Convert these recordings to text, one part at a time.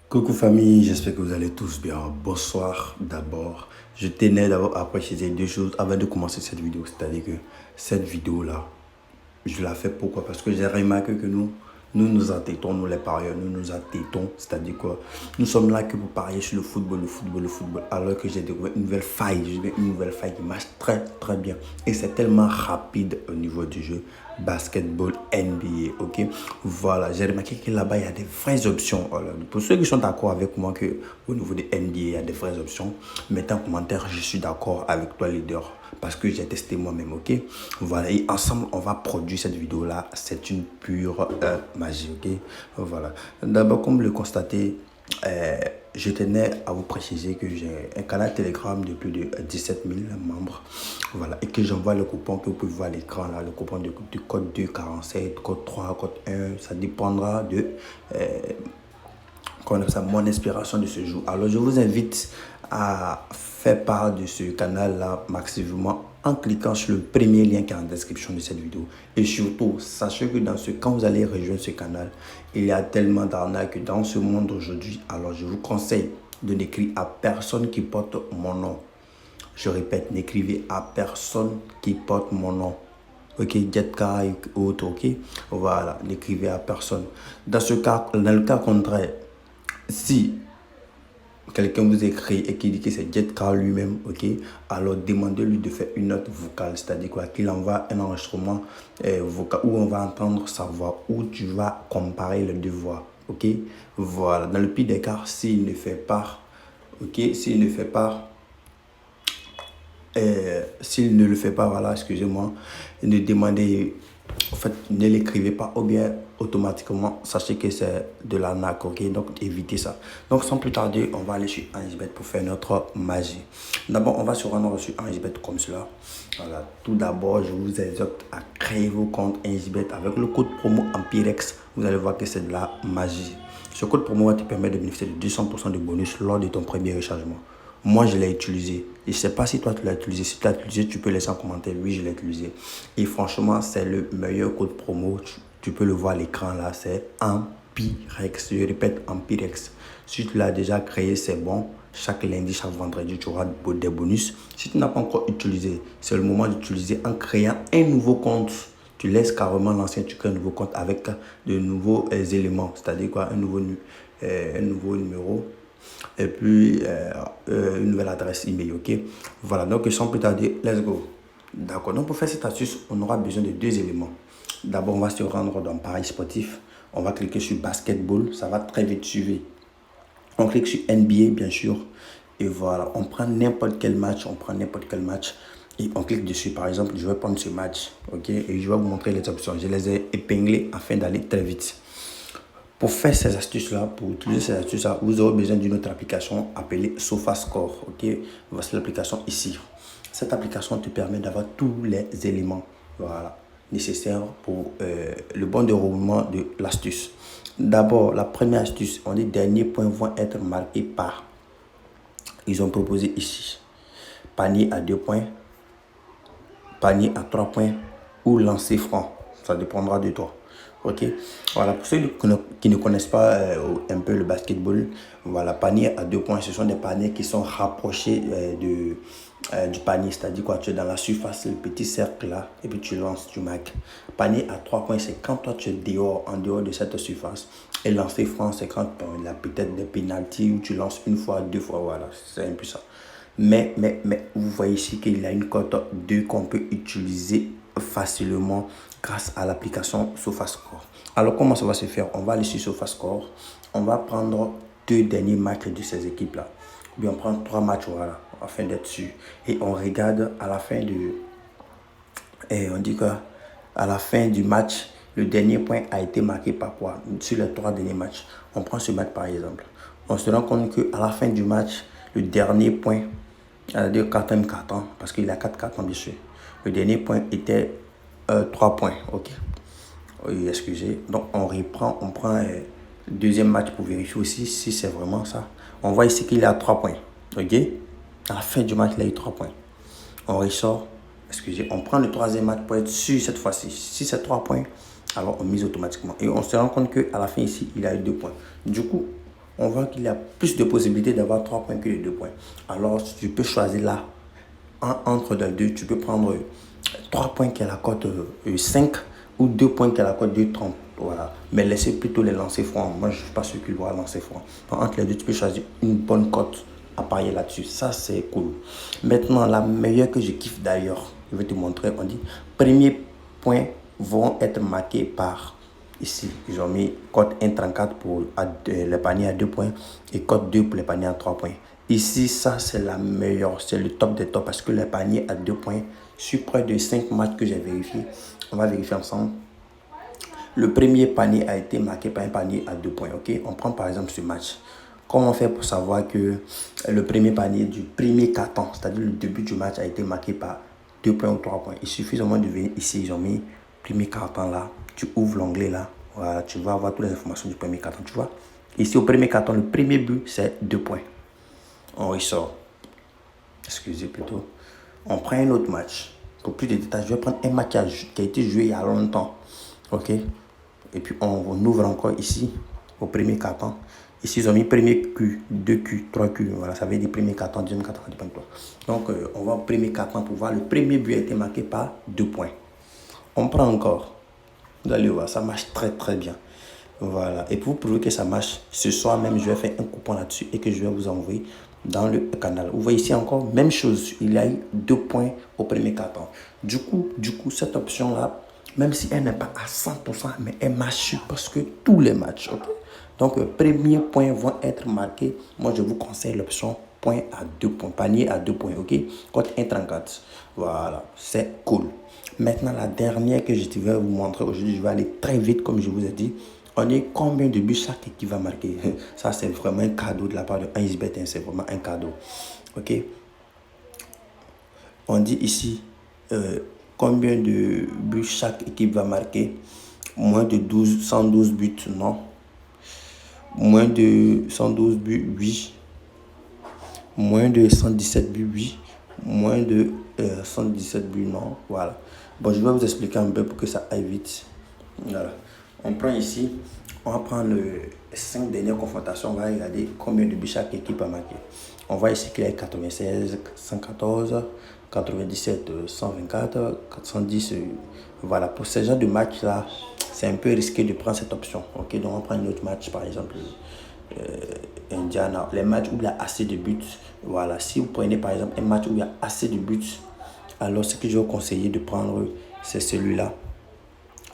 Coucou famille, j'espère que vous allez tous bien. Bonsoir d'abord. Je tenais d'abord à préciser deux choses avant de commencer cette vidéo. C'est-à-dire que cette vidéo-là, je la fais pourquoi? Parce que j'ai remarqué que nous entêtons, nous les parieurs, nous nous entêtons. C'est-à-dire quoi? Nous sommes là que pour parier sur le football, le football, le football. Alors que j'ai découvert une nouvelle faille. J'ai découvert une nouvelle faille qui marche très très bien. Et c'est tellement rapide au niveau du jeu. Basketball NBA, ok? Voilà, j'ai remarqué que là-bas, il y a des vraies options. Voilà. Pour ceux qui sont d'accord avec moi qu'au niveau de NBA, il y a des vraies options, mettez en commentaire, je suis d'accord avec toi, leader, parce que j'ai testé moi-même, ok? Voilà, et ensemble, on va produire cette vidéo-là. C'est une pure magie, ok? Voilà. D'abord, comme le constatez, je tenais à vous préciser que j'ai un canal Telegram de plus de 17 000 membres. Voilà. Et que j'envoie le coupon que vous pouvez voir à l'écran là, le coupon du code 247, code 3, code 1. Ça dépendra de mon inspiration de ce jour. Alors, je vous invite à faire part de ce canal-là massivement en cliquant sur le premier lien qui est en description de cette vidéo. Et surtout, sachez que quand vous allez rejoindre ce canal, il y a tellement d'arnaques dans ce monde aujourd'hui. Alors, je vous conseille de n'écrire à personne qui porte mon nom. Je répète, n'écrivez à personne qui porte mon nom. Ok, Jetka et autres, ok. Voilà, n'écrivez à personne. Dans le cas contraire, si quelqu'un vous écrit et qui dit que c'est Jetka lui-même, ok, alors demandez-lui de faire une note vocale, c'est-à-dire quoi, qu'il envoie un enregistrement vocal où on va entendre sa voix, où tu vas comparer les deux voix, ok. Voilà, dans le pire des cas, s'il ne fait pas, ok, s'il ne le fait pas, voilà, excusez-moi, ne demandez, en fait, ne l'écrivez pas ou bien automatiquement, sachez que c'est de l'arnaque, ok? Donc, évitez ça. Donc, sans plus tarder, on va aller sur 1xBet pour faire notre magie. D'abord, on va se rendre sur 1xBet comme cela. Voilà. Tout d'abord, je vous exhorte à créer vos comptes 1xBet avec le code promo Empirex. Vous allez voir que c'est de la magie. Ce code promo va te permettre de bénéficier de 200% de bonus lors de ton premier rechargement. Moi, je l'ai utilisé. Et je ne sais pas si toi, tu l'as utilisé. Si tu l'as utilisé, tu peux laisser en commentaire. Oui, je l'ai utilisé. Et franchement, c'est le meilleur code promo. Tu peux le voir à l'écran là. C'est Empirex. Je répète, Empirex. Si tu l'as déjà créé, c'est bon. Chaque lundi, chaque vendredi, tu auras des bonus. Si tu n'as pas encore utilisé, c'est le moment d'utiliser en créant un nouveau compte. Tu laisses carrément l'ancien, tu crées un nouveau compte avec de nouveaux éléments. C'est-à-dire quoi? Un nouveau numéro et puis une nouvelle adresse email, ok? Voilà, donc sans plus tarder, let's go. D'accord, donc pour faire cette astuce, on aura besoin de deux éléments. D'abord, on va se rendre dans Paris sportif. On va cliquer sur basketball, ça va très vite suivre. On clique sur NBA, bien sûr. Et voilà, on prend n'importe quel match, et on clique dessus. Par exemple, je vais prendre ce match, ok? Et je vais vous montrer les options. Je les ai épinglées afin d'aller très vite. Pour faire ces astuces-là, pour utiliser ces astuces-là, vous aurez besoin d'une autre application appelée SofaScore. Ok, voici l'application ici. Cette application te permet d'avoir tous les éléments, voilà, nécessaires pour le bon déroulement de l'astuce. D'abord, la première astuce, on dit derniers points vont être marqués par. Ils ont proposé ici panier à 2 points, panier à 3 points ou lancer franc. Ça dépendra de toi. Ok, voilà, pour ceux qui ne connaissent pas un peu le basketball, voilà, panier à 2 points, ce sont des paniers qui sont rapprochés du panier, c'est-à-dire quoi, tu es dans la surface, le petit cercle là, et puis tu lances, tu marques. Panier à 3 points, c'est quand toi tu es dehors, en dehors de cette surface, et lancer franc, c'est quand il y a peut-être des pénaltys où tu lances une fois, deux fois, voilà, c'est un peu ça. Mais, vous voyez ici qu'il y a une cote 2 qu'on peut utiliser facilement grâce à l'application SofaScore. Alors, comment ça va se faire? On va aller sur SofaScore. On va prendre 2 derniers matchs de ces équipes-là. Ou bien on prend 3 matchs, voilà, afin d'être sûr. Et on regarde à la fin et on dit quoi? À la fin du match, le dernier point a été marqué par quoi? Sur les 3 derniers matchs. On prend ce match par exemple. On se rend compte qu'à la fin du match, le dernier point, de carton, parce qu'il a 4 cartons dessus. Le dernier point était 3 points, ok. Oui, excusez. Donc on reprend, on prend le deuxième match pour vérifier aussi si c'est vraiment ça. On voit ici qu'il a 3 points, ok. À la fin du match, il a eu 3 points. On ressort, excusez, on prend le troisième match pour être sûr cette fois-ci. Si c'est 3 points, alors on mise automatiquement. Et on se rend compte qu'à la fin ici, il a eu 2 points. Du coup, on voit qu'il y a plus de possibilités d'avoir 3 points que les 2 points. Alors, tu peux choisir là, entre les deux, tu peux prendre 3 points qui est la cote 5 ou 2 points qui est la cote 2,30. Voilà. Mais laissez plutôt les lancers francs. Moi, je ne suis pas sûr qu'il va lancer franc. Entre les deux, tu peux choisir une bonne cote à parier là-dessus. Ça, c'est cool. Maintenant, la meilleure que je kiffe d'ailleurs, je vais te montrer. On dit, premiers points vont être marqués par, ici, ils ont mis cote 1,34 pour les paniers à 2 points et cote 2 pour les paniers à 3 points. Ici, ça, c'est la meilleure. C'est le top des tops parce que les paniers à 2 points, sur près de 5 matchs que j'ai vérifié, on va vérifier ensemble. Le premier panier a été marqué par un panier à 2 points. Ok, on prend par exemple ce match. Comment faire pour savoir que le premier panier du premier carton, c'est-à-dire le début du match, a été marqué par 2 points ou 3 points? Il suffit seulement de venir ici. Ils ont mis premier carton là. Tu ouvres l'onglet là. Voilà, tu vas avoir toutes les informations du premier carton. Tu vois, ici au premier carton, le premier but, c'est 2 points. On ressort. Excusez plutôt. On prend un autre match. Pour plus de détails, je vais prendre un match qui a été joué il y a longtemps. Ok. Et puis on ouvre encore ici au premier carton. Ici ils ont mis premier Q, 2Q, 3Q. Voilà, ça veut dire premier carton, deuxième carton, ça dépend de toi. Donc on va au premier carton pour voir le premier but a été marqué par 2 points. On prend encore. Vous allez voir, ça marche très très bien. Voilà. Et pour prouver que ça marche, ce soir même, je vais faire un coupon là-dessus et que je vais vous envoyer dans le canal. Vous voyez ici encore, même chose. Il y a eu 2 points au premier carton. Du coup, cette option-là, même si elle n'est pas à 100%, mais elle marche sur presque tous les matchs. Okay? Donc, premiers points vont être marqués. Moi, je vous conseille l'option point à 2 points, panier à 2 points. Ok, cote 1,34. Voilà, c'est cool. Maintenant, la dernière que je vais vous montrer aujourd'hui, je vais aller très vite, comme je vous ai dit. On est combien de buts chaque équipe va marquer? Ça, c'est vraiment un cadeau de la part de 1xBet. C'est vraiment un cadeau. Ok. On dit ici combien de buts chaque équipe va marquer. Moins de 112 buts, non. Moins de 112 buts, oui. Moins de 117 buts, oui. Moins de 117 buts, non. Voilà. Bon, je vais vous expliquer un peu pour que ça aille vite. Voilà. On prend ici, on va prendre les 5 dernières confrontations, on va regarder combien de buts chaque équipe a marqué. On voit ici qu'il y a 96, 114, 97, 124, 410. Voilà, pour ce genre de match-là, c'est un peu risqué de prendre cette option. Ok, donc on prend un autre match, par exemple, Indiana, les matchs où il y a assez de buts. Voilà, si vous prenez par exemple un match où il y a assez de buts, alors ce que je vais vous conseiller de prendre, c'est celui-là.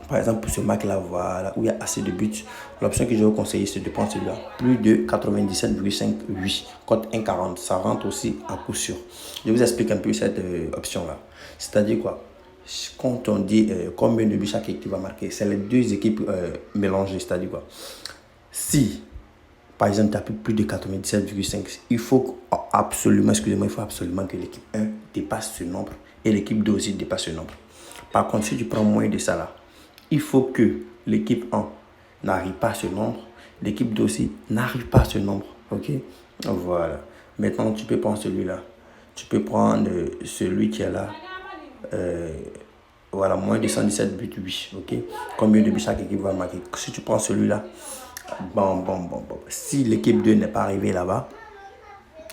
Par exemple, pour ce match-là, voilà, où il y a assez de buts, l'option que je vais vous conseiller, c'est de prendre celui-là. Plus de 97,58, cote 1,40. Ça rentre aussi à coup sûr. Je vous explique un peu cette option-là. C'est-à-dire quoi? Quand on dit combien de buts chaque équipe va marquer, c'est les deux équipes mélangées. C'est-à-dire quoi? Si, par exemple, tu as plus de 97,5, il faut absolument que l'équipe 1 dépasse ce nombre et l'équipe 2 aussi dépasse ce nombre. Par contre, si tu prends moins de ça là, il faut que l'équipe 1 n'arrive pas à ce nombre, l'équipe 2 aussi n'arrive pas à ce nombre. Ok? Voilà. Maintenant, tu peux prendre celui-là. Tu peux prendre celui qui est là. Voilà, moins de 117 buts, oui. Ok? Combien de buts chaque équipe va marquer? Si tu prends celui-là, bon. Si l'équipe 2 n'est pas arrivée là-bas,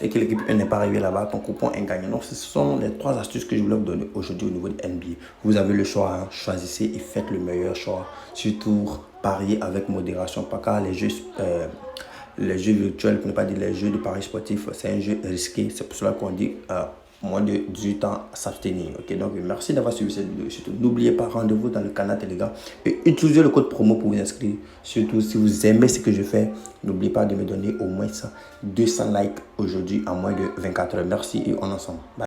et que l'équipe 1 n'est pas arrivée là-bas, ton coupon est gagnant. Donc, ce sont les 3 astuces que je voulais vous donner aujourd'hui au niveau de NBA. Vous avez le choix, hein. Choisissez et faites le meilleur choix. Surtout, pariez avec modération. Pas car les jeux virtuels, pour ne pas dire les jeux de paris sportifs, c'est un jeu risqué. C'est pour cela qu'on dit moins de 18 ans à s'abstenir. Ok, donc merci d'avoir suivi cette vidéo. Surtout, n'oubliez pas, rendez-vous dans le canal Telegram et utilisez le code promo pour vous inscrire. Surtout, si vous aimez ce que je fais, n'oubliez pas de me donner au moins 200 likes aujourd'hui en moins de 24 heures. Merci et on est ensemble. Bye.